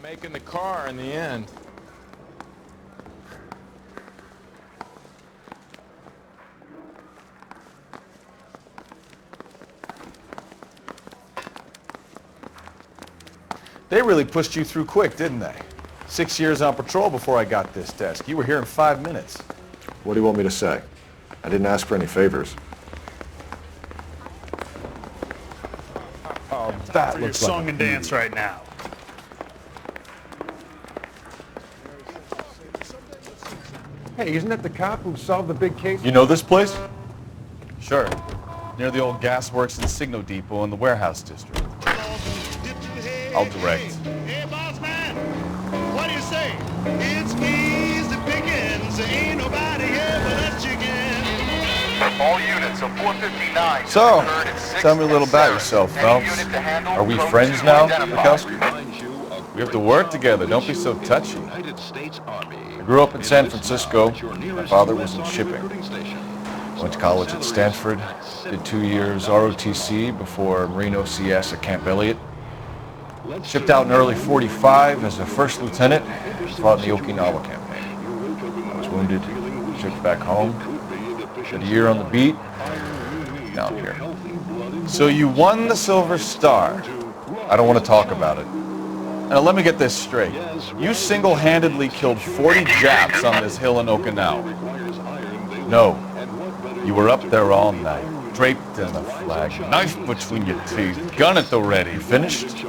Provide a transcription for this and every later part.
making the car in the end. They really pushed you through quick, didn't they? 6 years on patrol before I got this desk. You were here in 5 minutes. What do you want me to say? I didn't ask for any favors. Oh, that For your looks like song and dance right now. Hey, isn't that the cop who solved the big case? You know this place? Sure. Near the old gas works and signal depot in the warehouse district. I'll direct. Hey, boss man, what do you say? It's me's the pickings. Ain't nobody ever left you again. All units of 459. So, tell me a little about yourself, Phelps. Are we friends now, Mikowski? We have to work together. Don't be so touchy. I grew up in San Francisco. My father was in shipping. Went to college at Stanford. Did 2 years ROTC before Marine OCS at Camp Elliott. Shipped out in early '45 as a first lieutenant. Fought in the Okinawa campaign. I was wounded. Shipped back home. Did a year on the beat. Now I'm here. So you won the Silver Star. I don't want to talk about it. Now let me get this straight. You single-handedly killed 40 Japs on this hill in Okinawa. No. You were up there all night, draped in the flag, knife between your teeth, gun at the ready. Finished?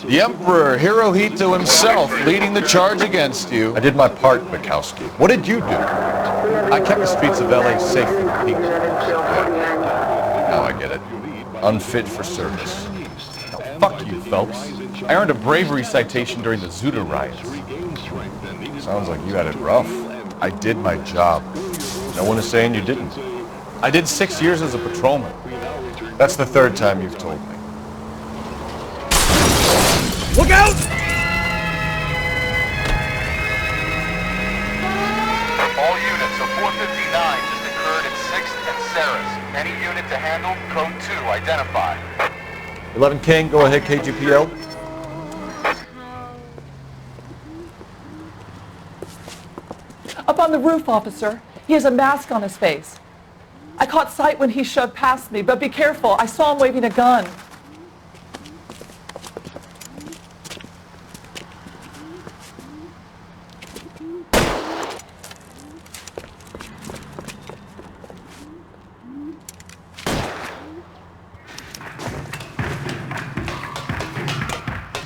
The Emperor Hirohito himself leading the charge against you. I did my part, Mikowski. What did you do? I kept the streets of LA safe for the people. Now I get it. Unfit for service. Now, fuck you, Phelps. I earned a bravery citation during the Zuda riots. Sounds like you had it rough. I did my job. No one is saying you didn't. I did 6 years as a patrolman. That's the third time you've told me. Look out! All units of 459 just occurred at 6th and Sarah's. Any unit to handle, code 2, identify. 11 King, go ahead, KGPL. Up on the roof, officer. He has a mask on his face. I caught sight when he shoved past me, but be careful. I saw him waving a gun.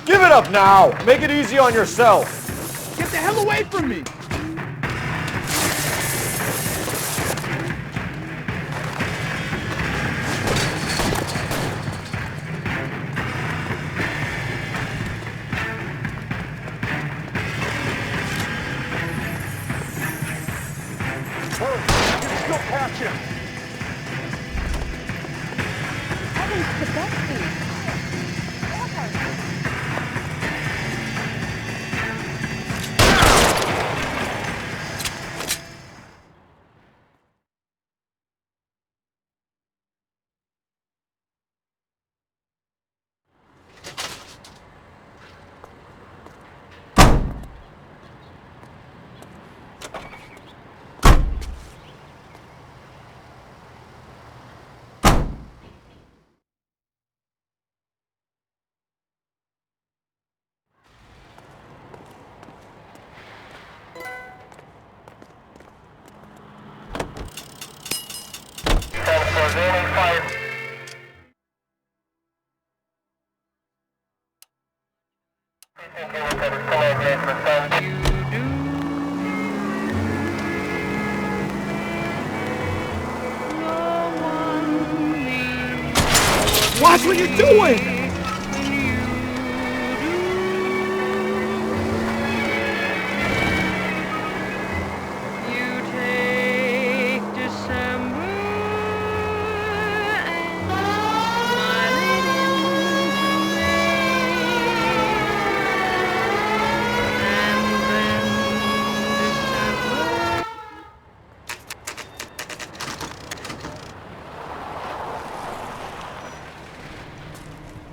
Give it up now! Make it easy on yourself! Get the hell away from me! Watch what you're doing!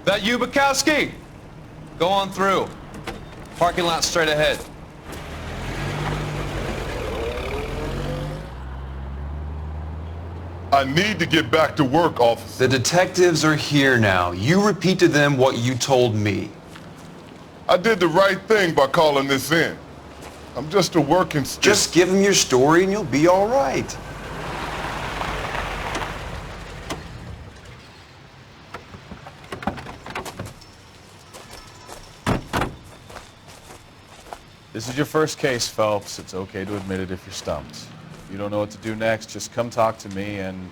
That you, Bukowski? Go on through. Parking lot straight ahead. I need to get back to work, officer. The detectives are here now. You repeat to them what you told me. I did the right thing by calling this in. I'm just a working stick. Just give them your story and you'll be all right. This is your first case, Phelps. It's okay to admit it if you're stumped. If you don't know what to do next, just come talk to me and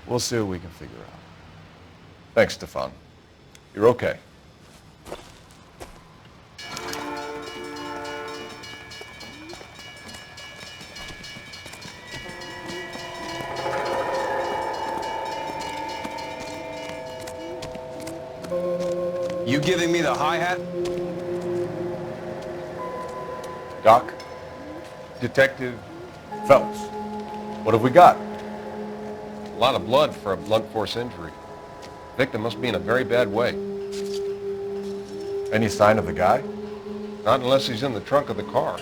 we'll see what we can figure out. Thanks, Stefan. You're okay. You giving me the hi-hat? Doc? Detective Phelps. What have we got? A lot of blood for a blunt force injury. Victim must be in a very bad way. Any sign of the guy? Not unless he's in the trunk of the car.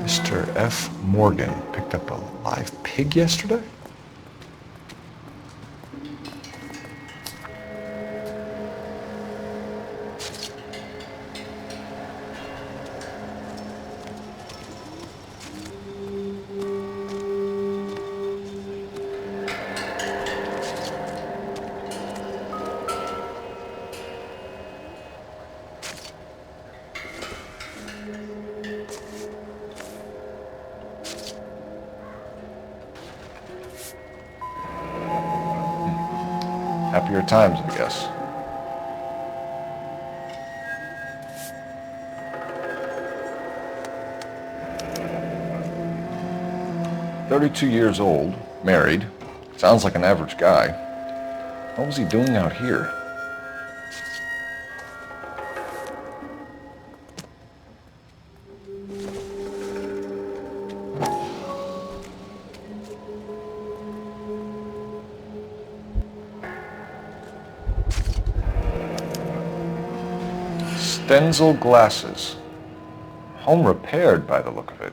Mr. F. Morgan picked up a live pig yesterday? Happier times, I guess. "32 years old, married, sounds like an average guy. What was he doing out here?" Stenzel glasses. Home repaired by the look of it.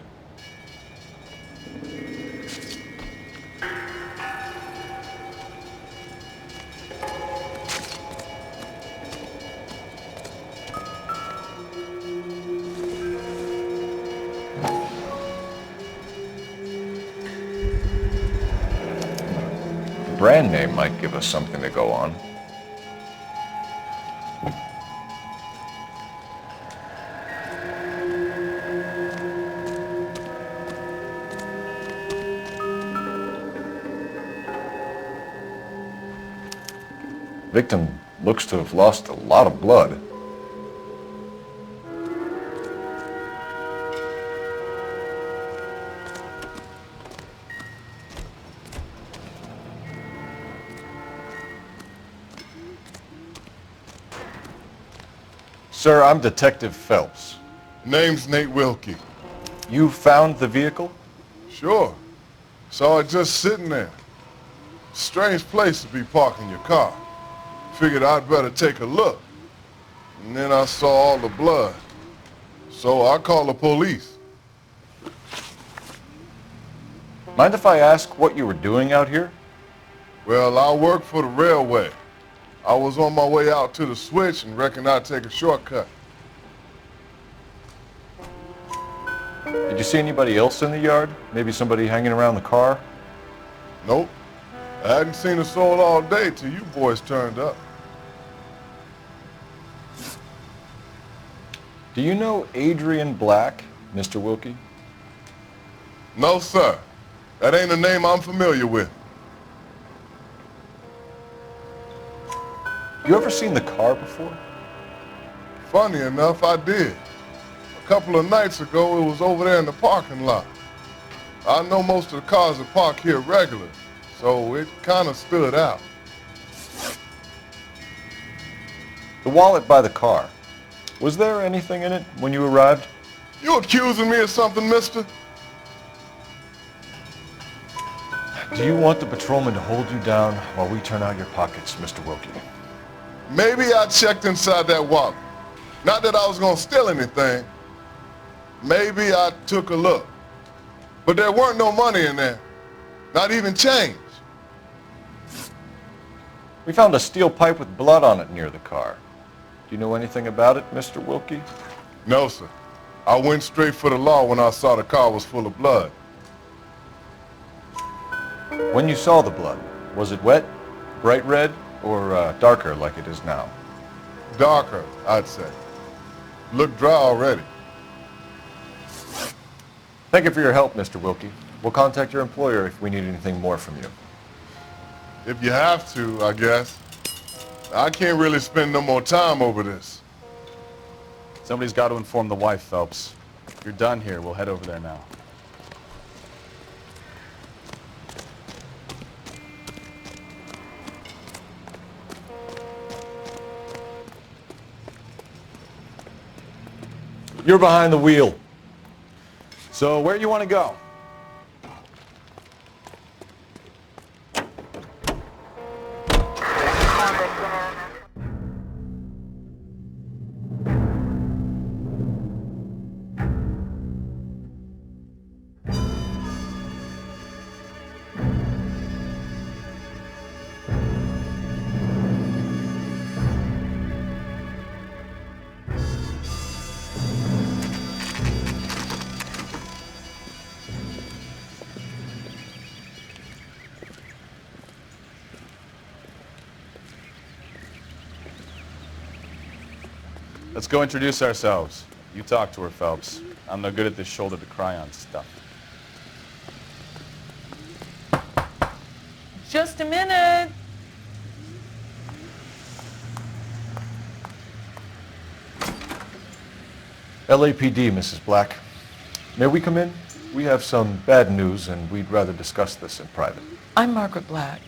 The brand name might give us something to go on. Victim looks to have lost a lot of blood. Sir, I'm Detective Phelps. Name's Nate Wilkie. You found the vehicle? Sure. Saw it just sitting there. Strange place to be parking your car. Figured I'd better take a look. And then I saw all the blood. So I called the police. Mind if I ask what you were doing out here? Well, I work for the railway. I was on my way out to the switch and reckoned I'd take a shortcut. Did you see anybody else in the yard? Maybe somebody hanging around the car? Nope. I hadn't seen a soul all day till you boys turned up. Do you know Adrian Black, Mr. Wilkie? No, sir. That ain't a name I'm familiar with. You ever seen the car before? Funny enough, I did. A couple of nights ago, it was over there in the parking lot. I know most of the cars are parked here regular, so it kind of stood out. The wallet by the car. Was there anything in it when you arrived? You accusing me of something, mister? Do you want the patrolman to hold you down while we turn out your pockets, Mr. Wilkie? Maybe I checked inside that wallet. Not that I was gonna steal anything. Maybe I took a look. But there weren't no money in there. Not even change. We found a steel pipe with blood on it near the car. Do you know anything about it, Mr. Wilkie? No, sir. I went straight for the law when I saw the car was full of blood. When you saw the blood, was it wet, bright red, or darker like it is now? Darker, I'd say. Looked dry already. Thank you for your help, Mr. Wilkie. We'll contact your employer if we need anything more from you. If you have to, I guess. I can't really spend no more time over this. Somebody's got to inform the wife, Phelps. If you're done here, we'll head over there now. You're behind the wheel. So, where do you want to go? Let's go introduce ourselves. You talk to her, Phelps. I'm no good at this shoulder to cry on stuff. Just a minute. LAPD, Mrs. Black. May we come in? We have some bad news and we'd rather discuss this in private. I'm Margaret Black.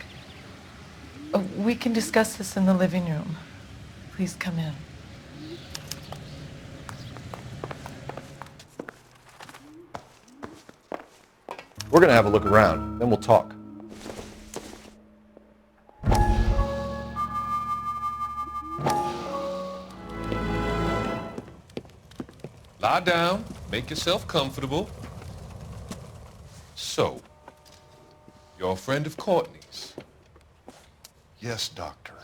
We can discuss this in the living room. Please come in. We're gonna have a look around, then we'll talk. Lie down, make yourself comfortable. So, you're a friend of Courtney's? Yes, doctor.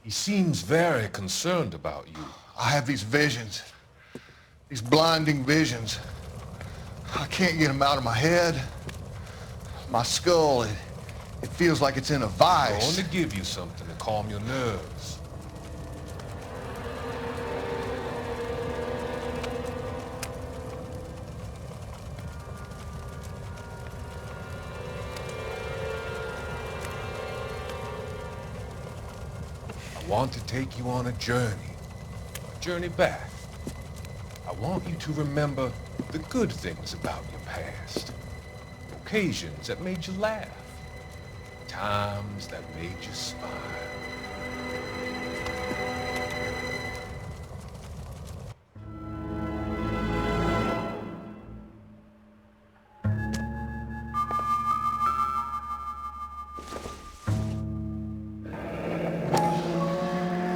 He seems very concerned about you. I have these visions. These blinding visions. I can't get them out of my head. My skull, it feels like it's in a vice. I'm going to give you something to calm your nerves. I want to take you on a journey back. I want you to remember the good things about your past. Occasions that made you laugh. Times that made you smile.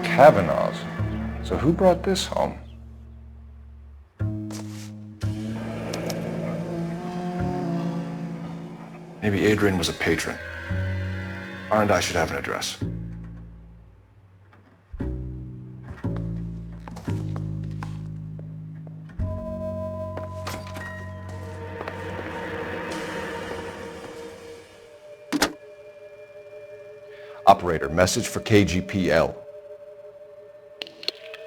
Kavanaugh's. So who brought this home? Maybe Adrian was a patron. R&I should have an address. Operator, message for KGPL.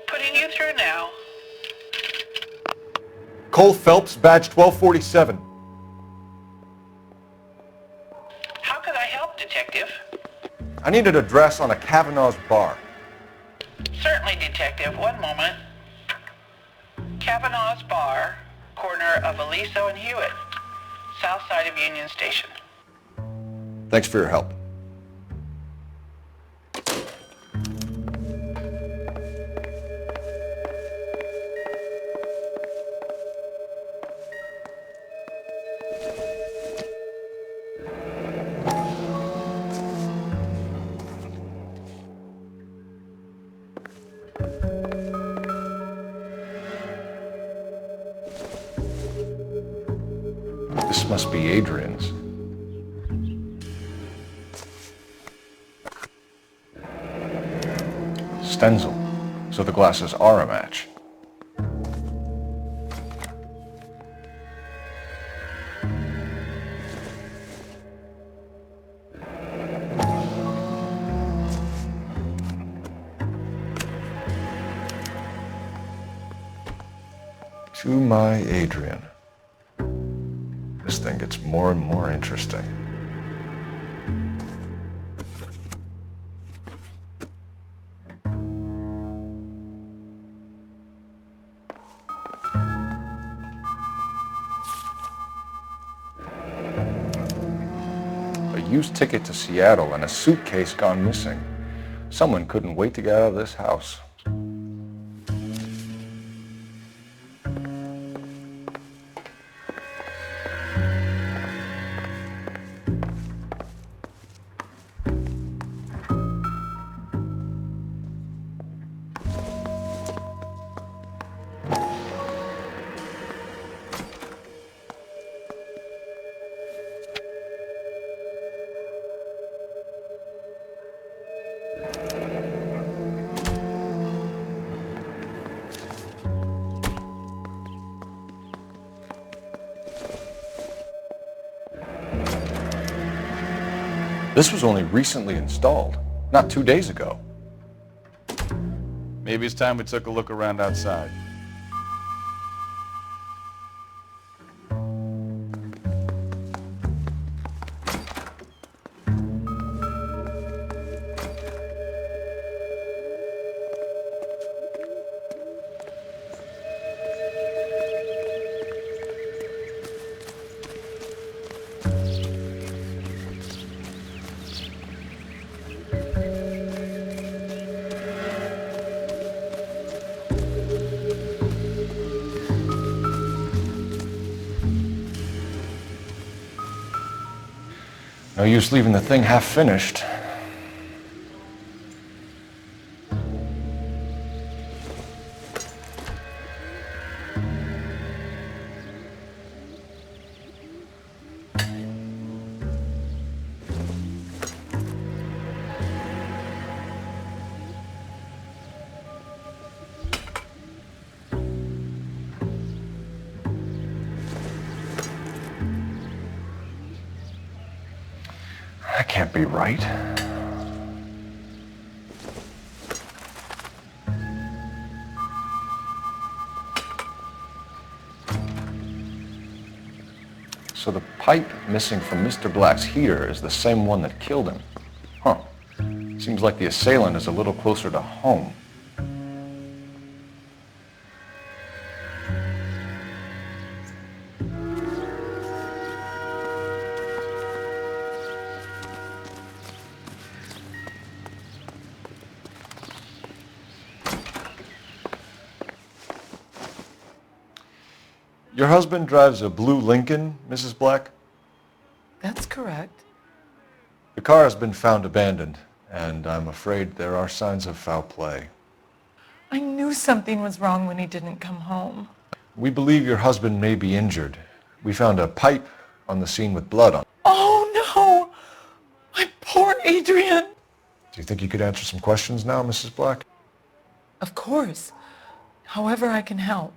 Putting you through now. Cole Phelps, badge 1247. How could I help, Detective? I need an address on a Kavanaugh's bar. Certainly, Detective. One moment. Kavanaugh's Bar, corner of Aliso and Hewitt, south side of Union Station. Thanks for your help. This must be Adrian's. Stenzel. So the glasses are a match. To my Adrian. This thing gets more and more interesting. A used ticket to Seattle and a suitcase gone missing. Someone couldn't wait to get out of this house. This was only recently installed, not 2 days ago. Maybe it's time we took a look around outside. No use leaving the thing half finished. That can't be right. So the pipe missing from Mr. Black's heater is the same one that killed him. Huh. Seems like the assailant is a little closer to home. Your husband drives a blue Lincoln, Mrs. Black? That's correct. The car has been found abandoned, and I'm afraid there are signs of foul play. I knew something was wrong when he didn't come home. We believe your husband may be injured. We found a pipe on the scene with blood on it. Oh, no! My poor Adrian! Do you think you could answer some questions now, Mrs. Black? Of course. However I can help.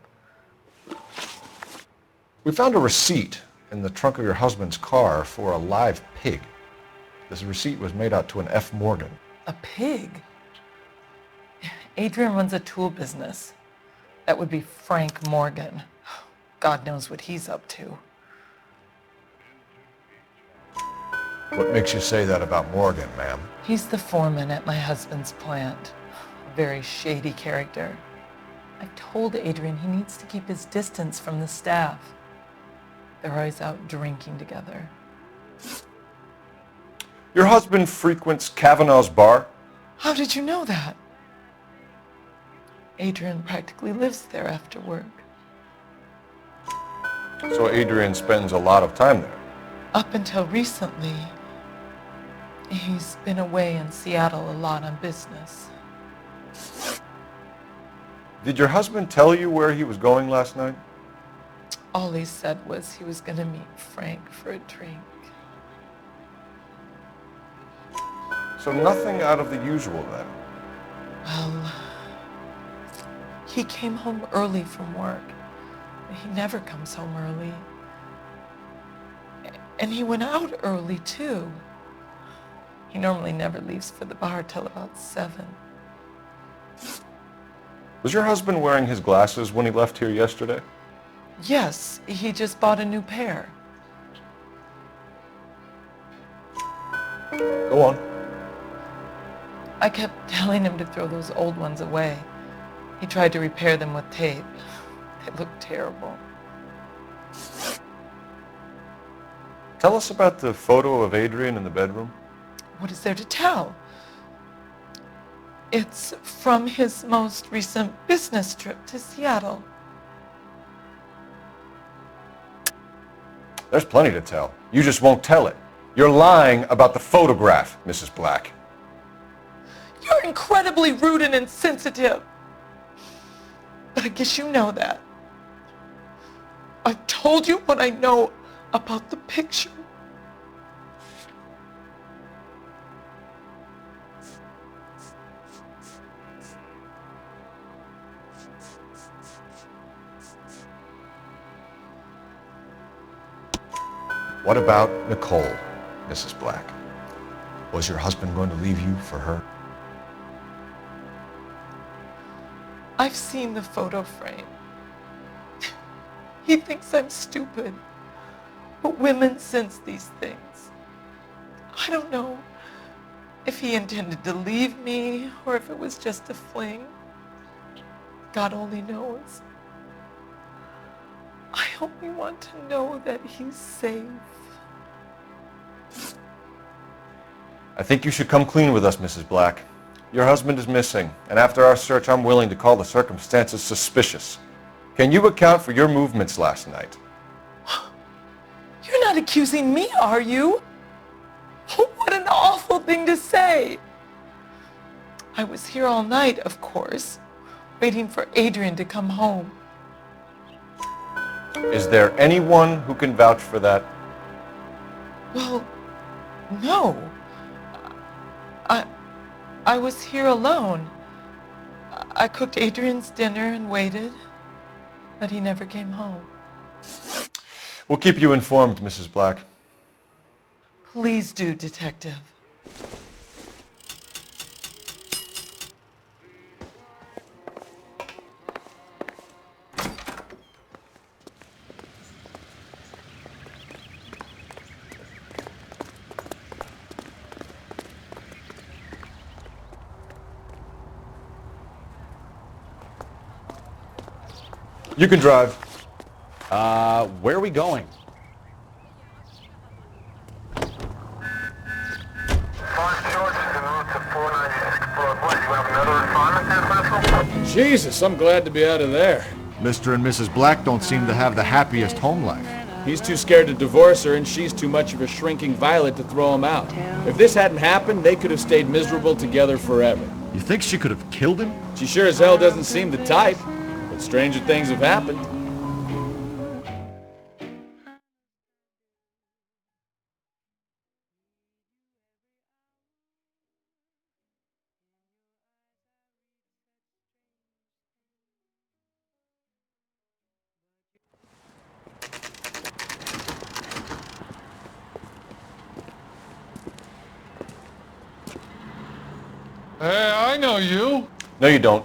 We found a receipt in the trunk of your husband's car for a live pig. This receipt was made out to an F. Morgan. A pig? Adrian runs a tool business. That would be Frank Morgan. God knows what he's up to. What makes you say that about Morgan, ma'am? He's the foreman at my husband's plant. A very shady character. I've told Adrian he needs to keep his distance from the staff. They're always out drinking together. Your husband frequents Kavanaugh's bar? How did you know that? Adrian practically lives there after work. So Adrian spends a lot of time there? Up until recently, he's been away in Seattle a lot on business. Did your husband tell you where he was going last night? All he said was he was going to meet Frank for a drink. So nothing out of the usual then? Well, he came home early from work. He never comes home early. And he went out early, too. He normally never leaves for the bar till about 7. Was your husband wearing his glasses when he left here yesterday? Yes, he just bought a new pair. Go on. I kept telling him to throw those old ones away. He tried to repair them with tape. They looked terrible. Tell us about the photo of Adrian in the bedroom. What is there to tell? It's from his most recent business trip to Seattle. There's plenty to tell. You just won't tell it. You're lying about the photograph, Mrs. Black. You're incredibly rude and insensitive. But I guess you know that. I've told you what I know about the picture. What about Nicole, Mrs. Black? Was your husband going to leave you for her? I've seen the photo frame. He thinks I'm stupid. But women sense these things. I don't know if he intended to leave me or if it was just a fling. God only knows. I only want to know that he's safe. I think you should come clean with us, Mrs. Black. Your husband is missing, and after our search, I'm willing to call the circumstances suspicious. Can you account for your movements last night? You're not accusing me, are you? What an awful thing to say. I was here all night, of course, waiting for Adrian to come home. Is there anyone who can vouch for that? Well, no. I was here alone. I cooked Adrian's dinner and waited, but he never came home. We'll keep you informed, Mrs. Black. Please do, Detective. You can drive. Where are we going? Jesus, I'm glad to be out of there. Mr. and Mrs. Black don't seem to have the happiest home life. He's too scared to divorce her, and she's too much of a shrinking violet to throw him out. If this hadn't happened, they could have stayed miserable together forever. You think she could have killed him? She sure as hell doesn't seem the type, but stranger things have happened. Hey, I know you. No, you don't.